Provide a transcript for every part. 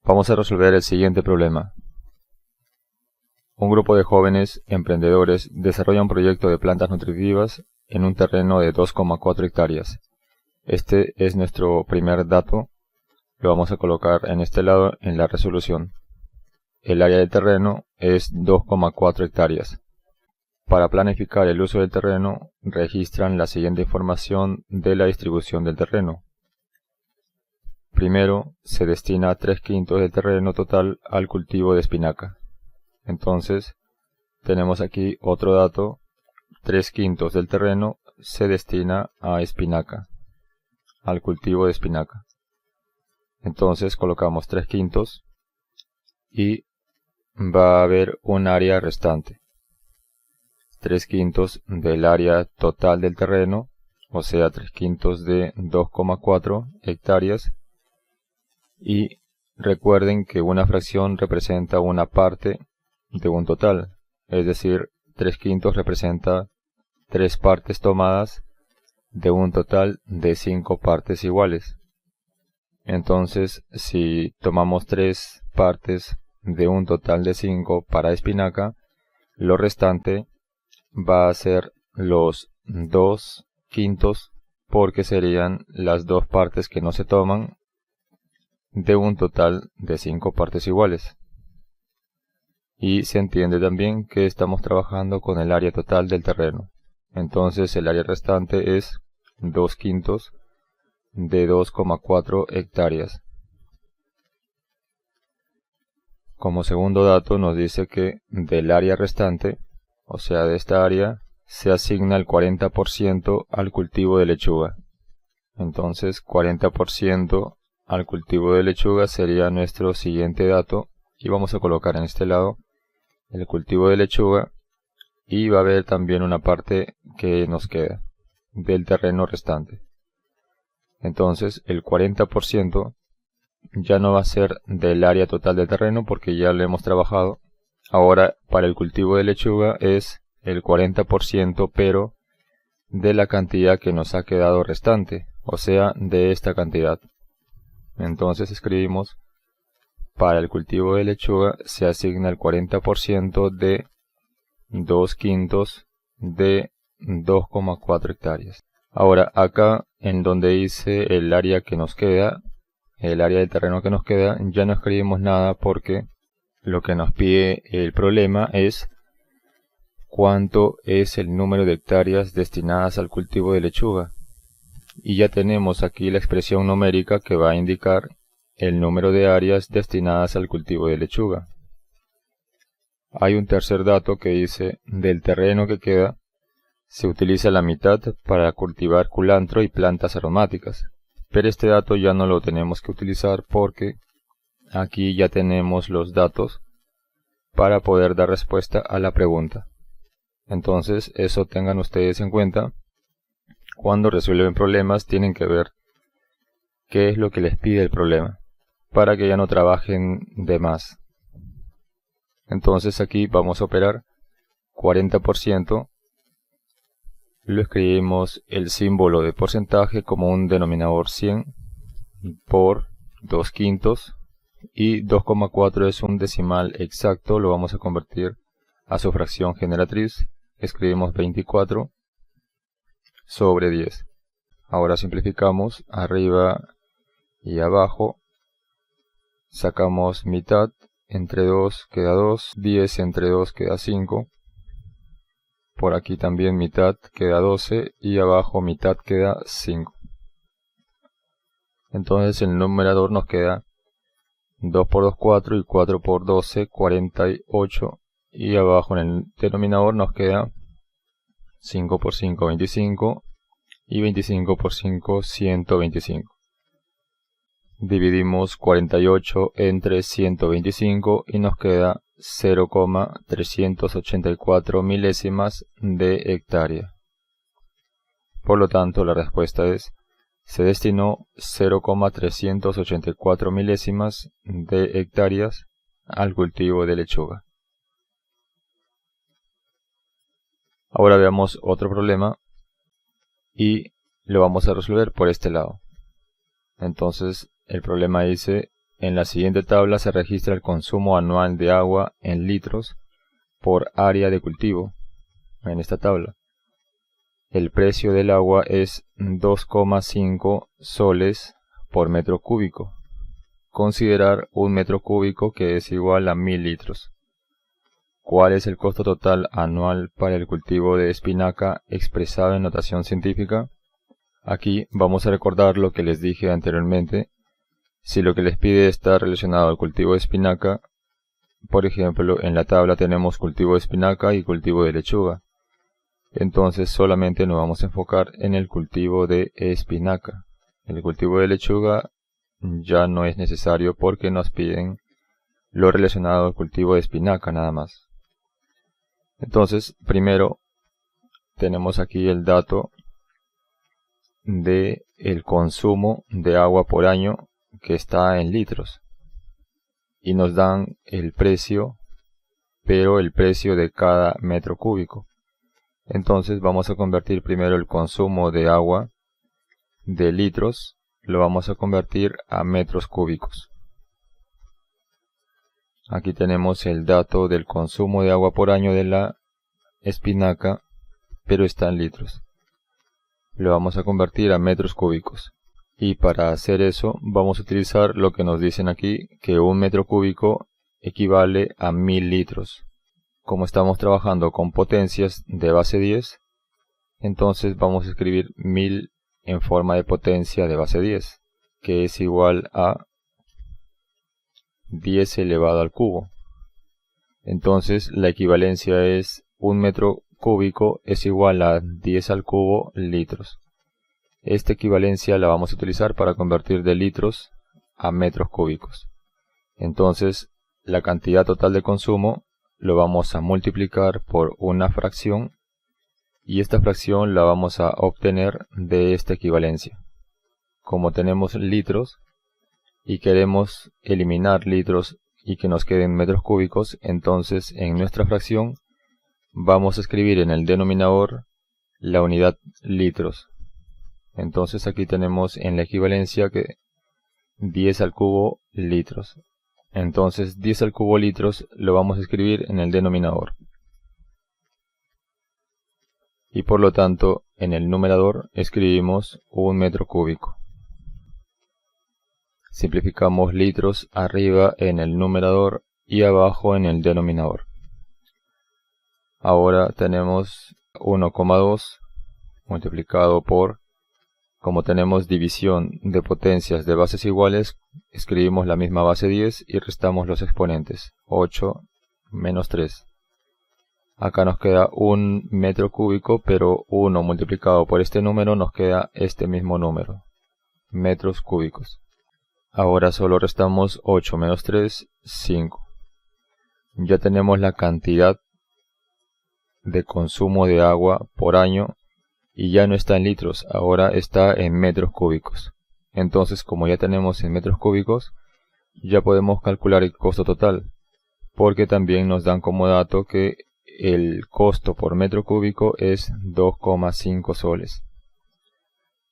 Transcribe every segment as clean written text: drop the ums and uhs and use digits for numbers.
Vamos a resolver el siguiente problema. Un grupo de jóvenes emprendedores desarrolla un proyecto de plantas nutritivas en un terreno de 2,4 hectáreas. Este es nuestro primer dato. Lo vamos a colocar en este lado en la resolución. El área del terreno es 2,4 hectáreas. Para planificar el uso del terreno, registran la siguiente información de la distribución del terreno. Primero, se destina 3/5 del terreno total al cultivo de espinaca. Entonces, tenemos aquí otro dato: 3/5 del terreno se destina a espinaca, al cultivo de espinaca. Entonces colocamos 3/5 y va a haber un área restante. 3/5 del área total del terreno, o sea 3/5 de 2,4 hectáreas. Y recuerden que una fracción representa una parte de un total, es decir, 3/5 representa 3 partes tomadas de un total de 5 partes iguales. Entonces, si tomamos 3 partes de un total de 5 para espinaca, lo restante va a ser los 2/5, porque serían las 2 partes que no se toman de un total de 5 partes iguales. Y se entiende también que estamos trabajando con el área total del terreno. Entonces el área restante es 2/5 de 2,4 hectáreas. Como segundo dato nos dice que del área restante, o sea de esta área, se asigna el 40% al cultivo de lechuga. Entonces 40% al cultivo de lechuga sería nuestro siguiente dato, y vamos a colocar en este lado el cultivo de lechuga, y va a haber también una parte que nos queda del terreno restante. Entonces el 40% ya no va a ser del área total del terreno porque ya lo hemos trabajado. Ahora para el cultivo de lechuga es el 40% pero de la cantidad que nos ha quedado restante, o sea de esta cantidad. Entonces escribimos: para el cultivo de lechuga se asigna el 40% de 2/5 de 2,4 hectáreas. Ahora acá en donde dice el área que nos queda, el área del terreno que nos queda, ya no escribimos nada porque lo que nos pide el problema es cuánto es el número de hectáreas destinadas al cultivo de lechuga. Y ya tenemos aquí la expresión numérica que va a indicar el número de áreas destinadas al cultivo de lechuga. Hay un tercer dato que dice: del terreno que queda se utiliza la mitad para cultivar culantro y plantas aromáticas. Pero este dato ya no lo tenemos que utilizar porque aquí ya tenemos los datos para poder dar respuesta a la pregunta. Entonces eso tengan ustedes en cuenta. Cuando resuelven problemas tienen que ver qué es lo que les pide el problema, para que ya no trabajen de más. Entonces aquí vamos a operar 40%, lo escribimos el símbolo de porcentaje como un denominador 100 por 2/5, y 2,4 es un decimal exacto, lo vamos a convertir a su fracción generatriz. Escribimos 24 sobre 10. Ahora simplificamos arriba y abajo, sacamos mitad, entre 2 queda 2, 10 entre 2 queda 5, por aquí también mitad queda 12 y abajo mitad queda 5. Entonces el numerador nos queda 2 por 2 4 y 4 por 12 48, y abajo en el denominador nos queda 5 por 5 25 y 25 por 5 125. Dividimos 48 entre 125 y nos queda 0,384 milésimas de hectárea. Por lo tanto, la respuesta es: se destinó 0,384 milésimas de hectáreas al cultivo de lechuga. Ahora veamos otro problema y lo vamos a resolver por este lado. Entonces el problema dice: En la siguiente tabla se registra el consumo anual de agua en litros por área de cultivo. En esta tabla, el precio del agua es 2,5 soles por metro cúbico. Considerar un metro cúbico que es igual a 1000 litros. ¿Cuál es el costo total anual para el cultivo de espinaca expresado en notación científica? Aquí vamos a recordar lo que les dije anteriormente. Si lo que les pide está relacionado al cultivo de espinaca, por ejemplo, en la tabla tenemos cultivo de espinaca y cultivo de lechuga. Entonces solamente nos vamos a enfocar en el cultivo de espinaca. El cultivo de lechuga ya no es necesario porque nos piden lo relacionado al cultivo de espinaca nada más. Entonces, primero tenemos aquí el dato de el consumo de agua por año que está en litros. Y nos dan el precio, pero el precio de cada metro cúbico. Entonces vamos a convertir primero el consumo de agua de litros, lo vamos a convertir a metros cúbicos. Aquí tenemos el dato del consumo de agua por año de la espinaca, pero está en litros. Lo vamos a convertir a metros cúbicos. Y para hacer eso vamos a utilizar lo que nos dicen aquí, que un metro cúbico equivale a 1000 litros. Como estamos trabajando con potencias de base 10, entonces vamos a escribir 1000 en forma de potencia de base 10, que es igual a 10 elevado al cubo. Entonces la equivalencia es un metro cúbico es igual a 10 al cubo litros. Esta equivalencia la vamos a utilizar para convertir de litros a metros cúbicos. Entonces la cantidad total de consumo lo vamos a multiplicar por una fracción y esta fracción la vamos a obtener de esta equivalencia. Como tenemos litros y queremos eliminar litros y que nos queden metros cúbicos, entonces en nuestra fracción vamos a escribir en el denominador la unidad litros. Entonces aquí tenemos en la equivalencia que 10 al cubo litros. Entonces 10 al cubo litros lo vamos a escribir en el denominador. Y por lo tanto en el numerador escribimos un metro cúbico. Simplificamos litros arriba en el numerador y abajo en el denominador. Ahora tenemos 1,2 multiplicado por, como tenemos división de potencias de bases iguales, escribimos la misma base 10 y restamos los exponentes, 8 menos 3. Acá nos queda un metro cúbico, pero 1 multiplicado por este número nos queda este mismo número, metros cúbicos. Ahora solo restamos 8 menos 3, 5. Ya tenemos la cantidad de consumo de agua por año y ya no está en litros, ahora está en metros cúbicos. Entonces, como ya tenemos en metros cúbicos, ya podemos calcular el costo total, porque también nos dan como dato que el costo por metro cúbico es 2,5 soles.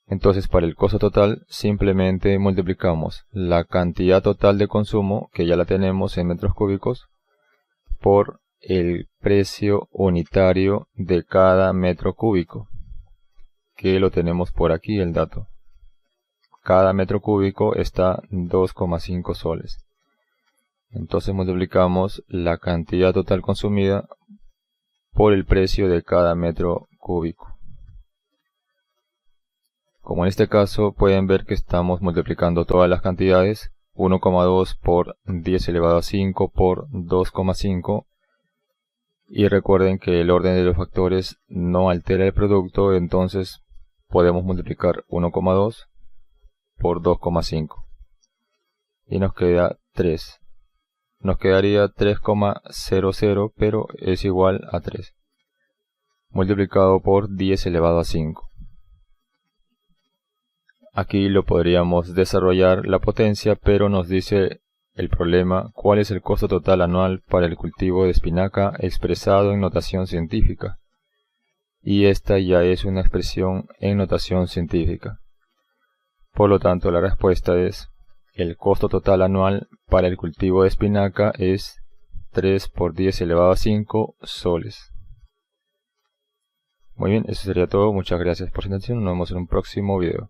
Entonces, para el costo total simplemente multiplicamos la cantidad total de consumo, que ya la tenemos en metros cúbicos, por el precio unitario de cada metro cúbico, que lo tenemos por aquí el dato. Cada metro cúbico está 2,5 soles. Entonces multiplicamos la cantidad total consumida por el precio de cada metro cúbico. Como en este caso pueden ver que estamos multiplicando todas las cantidades, 1,2 por 10 elevado a 5 por 2,5, y recuerden que el orden de los factores no altera el producto, entonces podemos multiplicar 1,2 por 2,5 y nos queda 3. Nos quedaría 3,00, pero es igual a 3 multiplicado por 10 elevado a 5. Aquí lo podríamos desarrollar la potencia, pero nos dice el problema cuál es el costo total anual para el cultivo de espinaca expresado en notación científica. Y esta ya es una expresión en notación científica. Por lo tanto, la respuesta es el costo total anual para el cultivo de espinaca es 3 por 10 elevado a 5 soles. Muy bien, eso sería todo. Muchas gracias por su atención. Nos vemos en un próximo video.